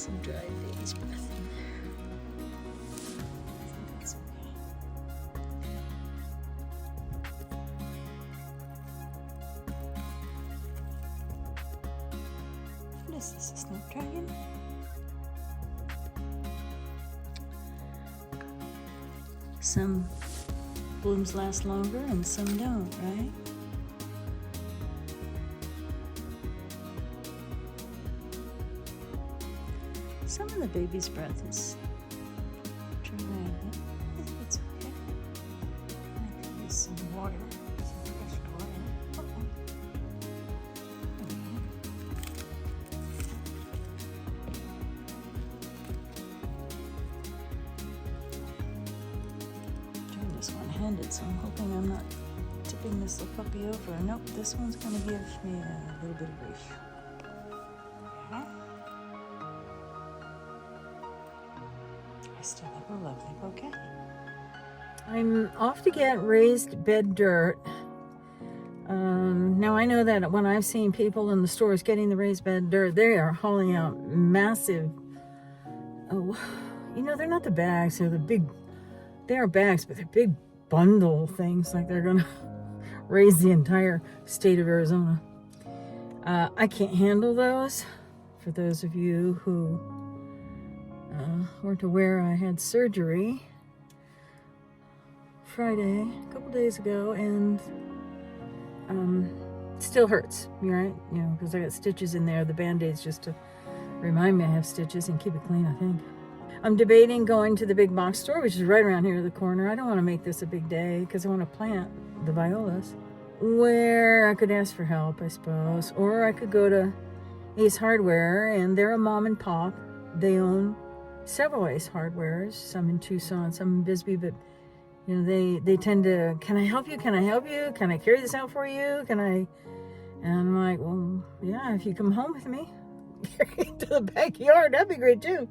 some dried baby's breath in there. I think that's okay. What is this, a snapdragon? Some blooms last longer and some don't, right? Some of the baby's breath is dry, but I think it's okay. I could use some water, some fresh water. Doing this one-handed, so I'm hoping I'm not tipping this little puppy over. Nope, this one's going to give me a little bit of grief. I still have a lovely bouquet. I'm off to get raised bed dirt. Now I know that when I've seen people in the stores getting the raised bed dirt, they are hauling out massive, you know, they're not the bags, they're the big, they are bags, but they're big bundle things, like they're gonna raise the entire state of Arizona. I can't handle those. For those of you who weren't aware, I had surgery Friday, a couple days ago, and it still hurts, right? You know, because I got stitches in there, the band-aids just to remind me I have stitches and keep it clean, I think. I'm debating going to the big box store, which is right around here in the corner. I don't want to make this a big day because I want to plant the violas, where I could ask for help, I suppose, or I could go to Ace Hardware, and they're a mom and pop. They own several Ace Hardwares, some in Tucson, some in Bisbee, but you know, they tend to, can I help you? Can I help you? Can I carry this out for you? Can I? And I'm like, well, yeah, if you come home with me, carry it to the backyard, that'd be great too.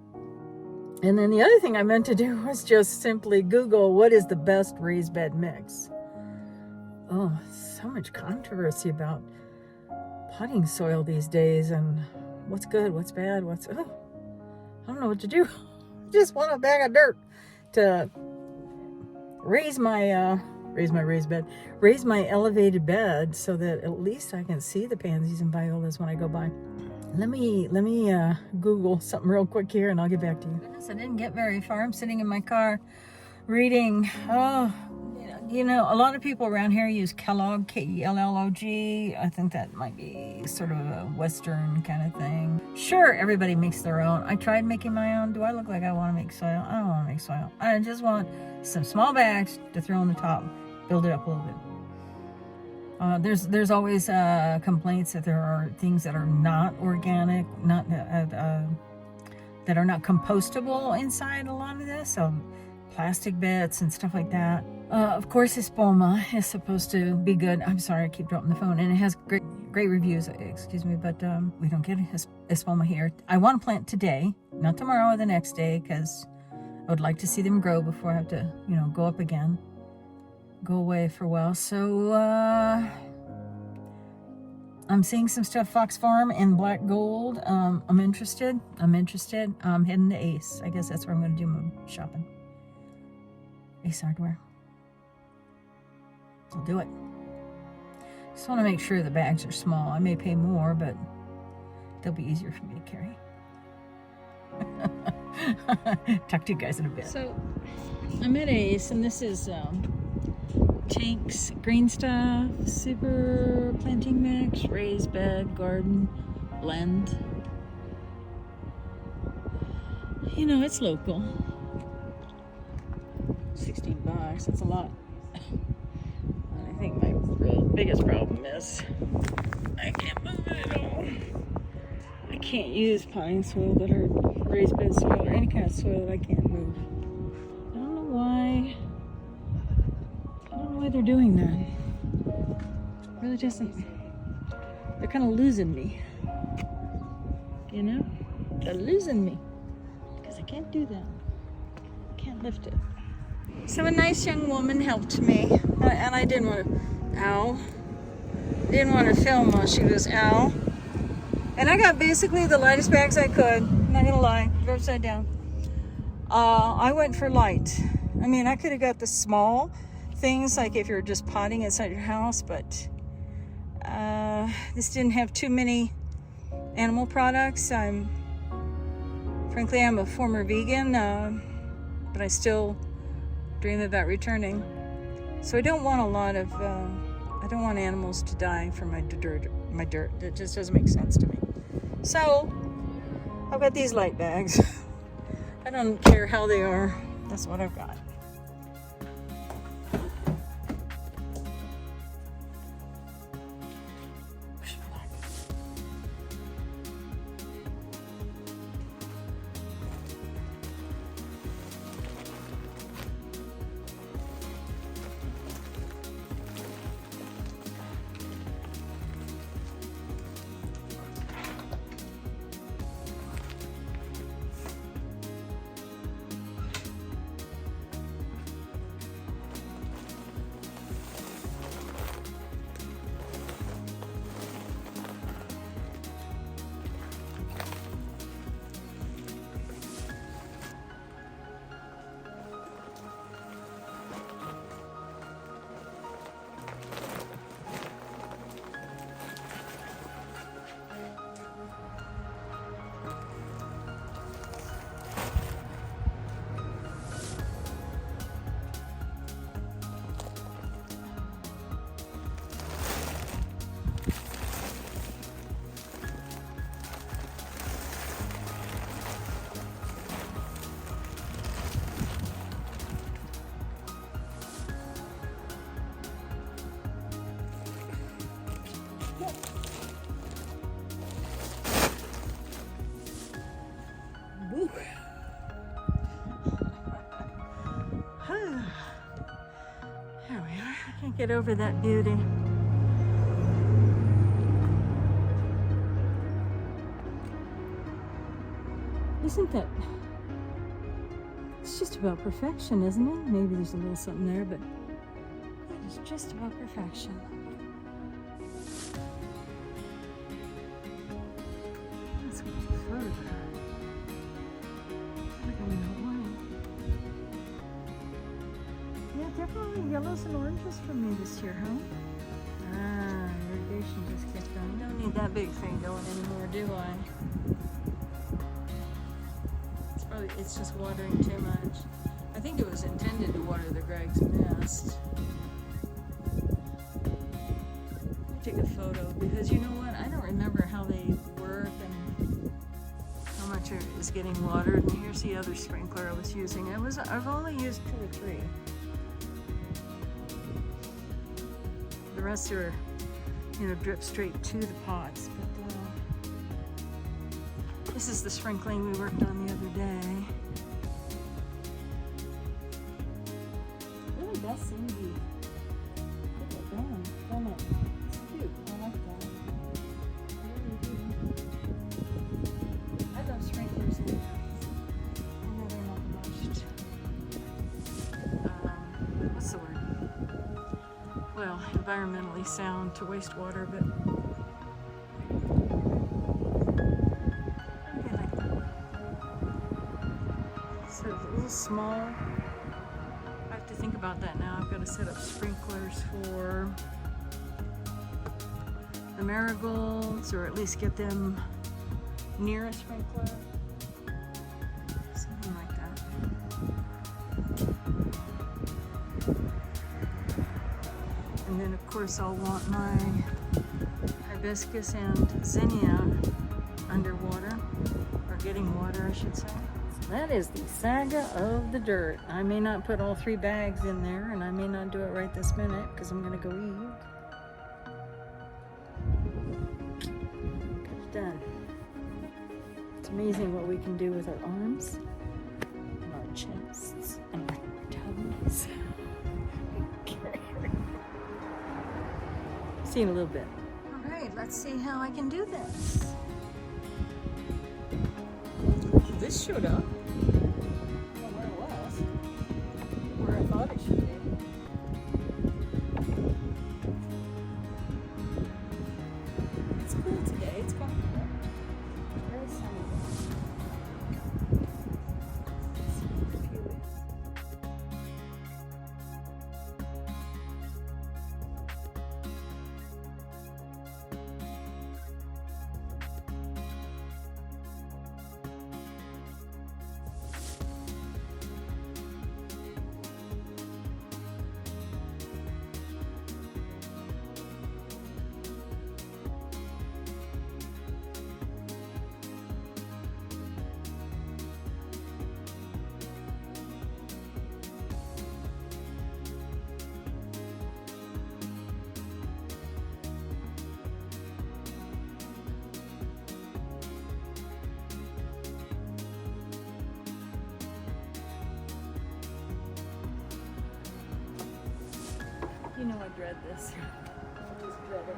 And then the other thing I meant to do was just simply Google what is the best raised bed mix. Oh, so much controversy about potting soil these days, and what's good, what's bad, I don't know what to do. Just want a bag of dirt to raise my elevated bed so that at least I can see the pansies and violas when I go by. Let me Google something real quick here, and I'll get back to you. Goodness, I didn't get very far. I'm sitting in my car reading. Oh, you know, a lot of people around here use Kellogg, K-E-L-L-O-G. I think that might be sort of a Western kind of thing. Sure, everybody makes their own. I tried making my own. Do I look like I want to make soil? I don't want to make soil. I just want some small bags to throw on the top, build it up a little bit. There's always complaints that there are things that are not organic, that are not compostable inside a lot of this. So plastic bits and stuff like that. Of course, espoma is supposed to be good. I'm sorry, I keep dropping the phone, and it has great reviews. Excuse me, but we don't get espoma here. I want to plant today, not tomorrow or the next day, because I would like to see them grow before I have to, you know, go up again. Go away for a while. So I'm seeing some stuff, Fox Farm and Black Gold. I'm interested. I'm heading to Ace. I guess that's where I'm going to do my shopping. Ace Hardware. I'll do it. Just want to make sure the bags are small. I may pay more, but they'll be easier for me to carry. Talk to you guys in a bit. So I'm at Ace, and this is Tank's Green Stuff Super Planting Mix Raised Bed Garden Blend. You know, it's local. $16, that's a lot. And I think my biggest problem is I can't move it at all. I can't use potting soil that are raised bed soil or any kind of soil that I can't move. I don't know why. I don't know why they're doing that. It really doesn't. They're kind of losing me. You know? They're losing me. Because I can't do that. I can't lift it. So a nice young woman helped me. And I didn't want to, didn't want to film while she was And I got basically the lightest bags I could. I'm not gonna lie, they're upside down. I went for light. I mean, I could have got the small things, like if you're just potting inside your house, but this didn't have too many animal products. Frankly, I'm a former vegan, but I still dream about returning. So I don't want a lot of, I don't want animals to die from my dirt. That just doesn't make sense to me. So I've got these light bags. I don't care how they are. That's what I've got. There we are. I can't get over that beauty. Isn't that? It's just about perfection, isn't it? Maybe there's a little something there, but it is just about perfection. Let's go further. Yeah, definitely yellows and oranges for me this year, huh? Ah, irrigation just kicked on. Don't need that big thing going anymore, do I? It's just watering too much. I think it was intended to water the Greg's nest. Take a photo because you know what? I don't remember how they work and how much is getting watered. And here's the other sprinkler I was using. I've only used 2 or 3. The rest are, drip straight to the pots. But this is the sprinkling we worked on the other day. It really does seem to be good going, doesn't it? It's cute. I like that. I really do. I love sprinklers in there. I know they're not much. What's the word? Well, environmentally sound to waste water, but. Small. I have to think about that now. I've got to set up sprinklers for the marigolds, or at least get them near a sprinkler. Something like that. And then of course I'll want my hibiscus and zinnia underwater, or getting water I should say. That is the saga of the dirt. I may not put all 3 bags in there, and I may not do it right this minute because I'm going to go eat. It's done. It's amazing what we can do with our arms, and our chests, and our tummies. See you in a little bit. All right, let's see how I can do this. This showed up. Where it was. Where I thought it should be. It's cool today. It's comfortable. You know I dread this. I just dread it.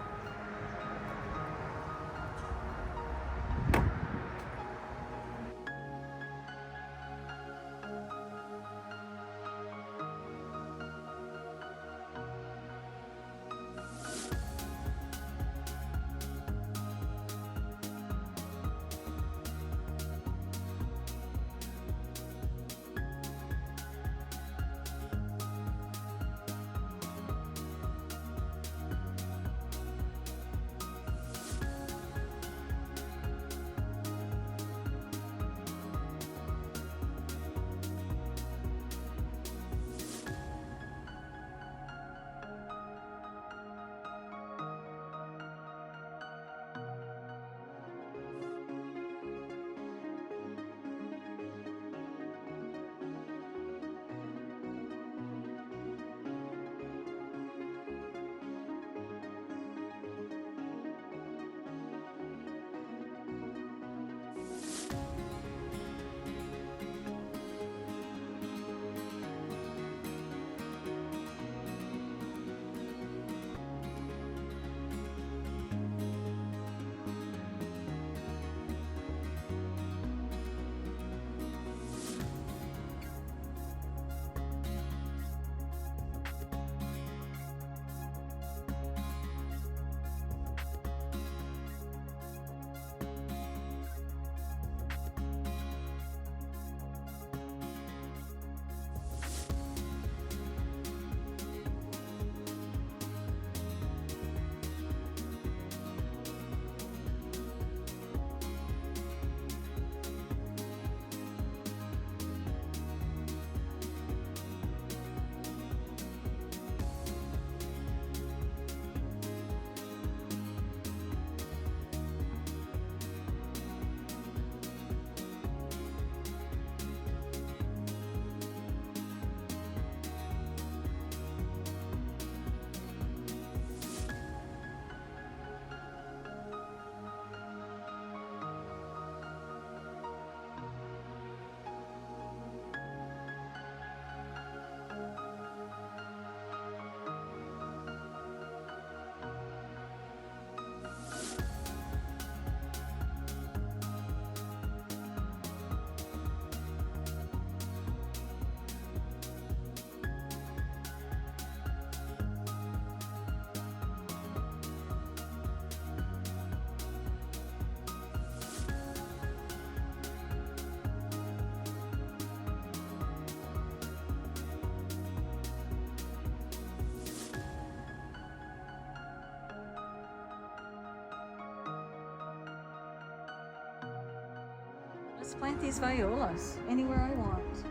Let's plant these violas anywhere I want.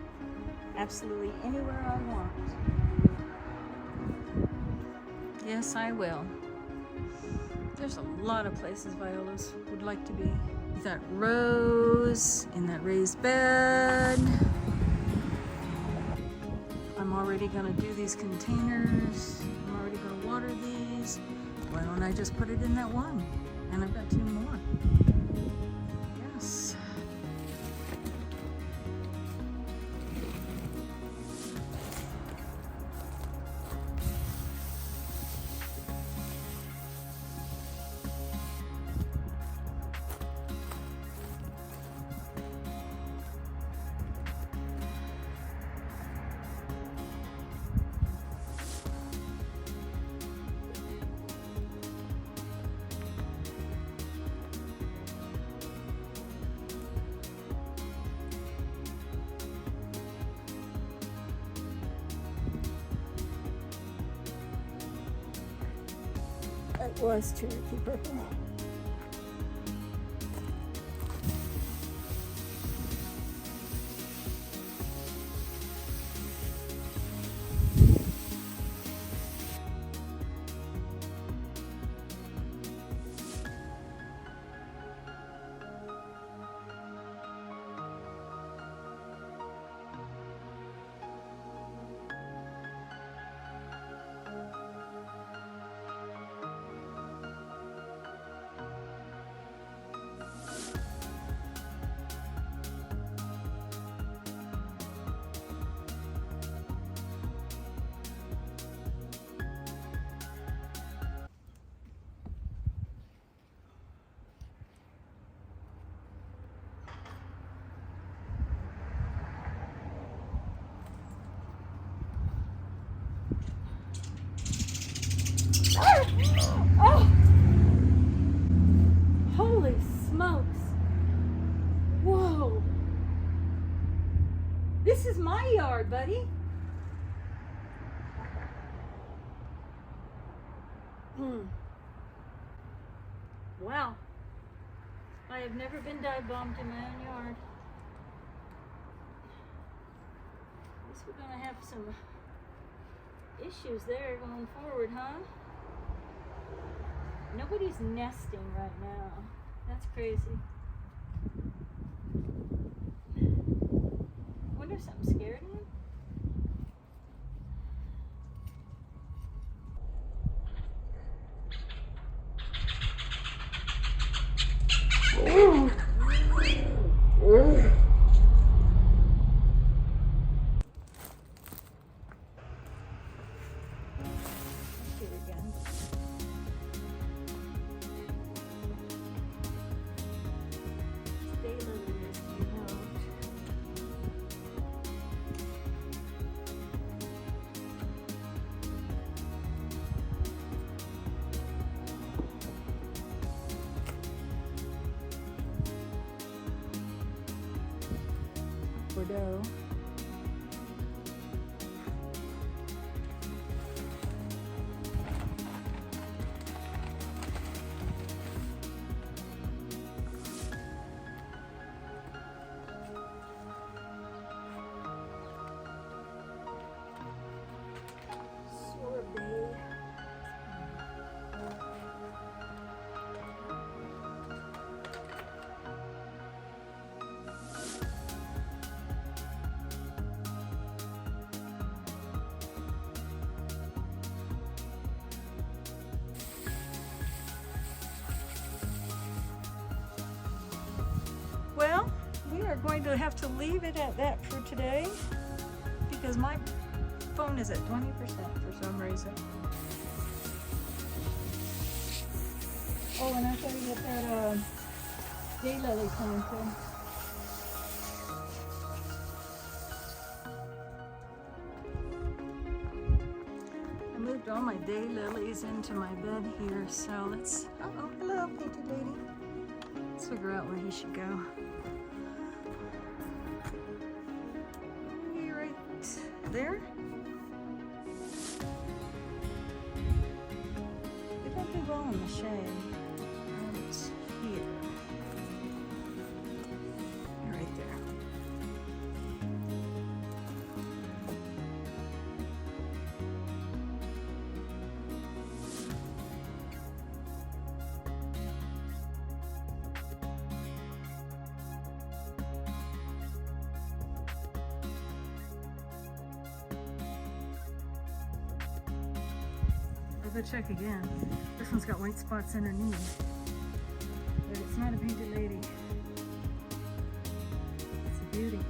Absolutely anywhere I want. Yes, I will. There's a lot of places violas would like to be. That rose in that raised bed. I'm already gonna do these containers. I'm already gonna water these. Why don't I just put it in that one? And I've got 2 more. Yes. It was Cherokee purple. Whoa. This is my yard, buddy. Wow. I have never been dive bombed in my own yard. I guess we're gonna have some issues there going forward, huh? Nobody's nesting right now. That's crazy. I wonder if something scared him. Bordeaux. Well, we are going to have to leave it at that for today because my phone is at 20% for some reason. Oh, and I gotta get that daylily planted. I moved all my daylilies into my bed here, so let's. Oh, hello, painted lady. Let's figure out where he should go. Maybe right there? They don't do well in the shade. Right here. Right there. I'll go check again. This one's got white spots underneath. But it's not a painted lady. It's a beauty.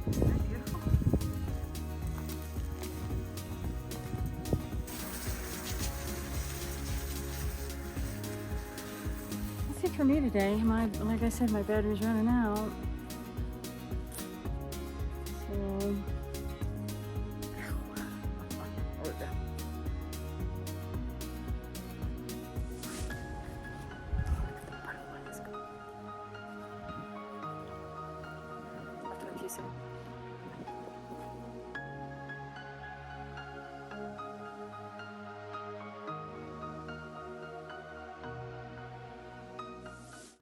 Isn't that beautiful? That's it for me today. Like I said, my battery's running out. I'll talk to you soon.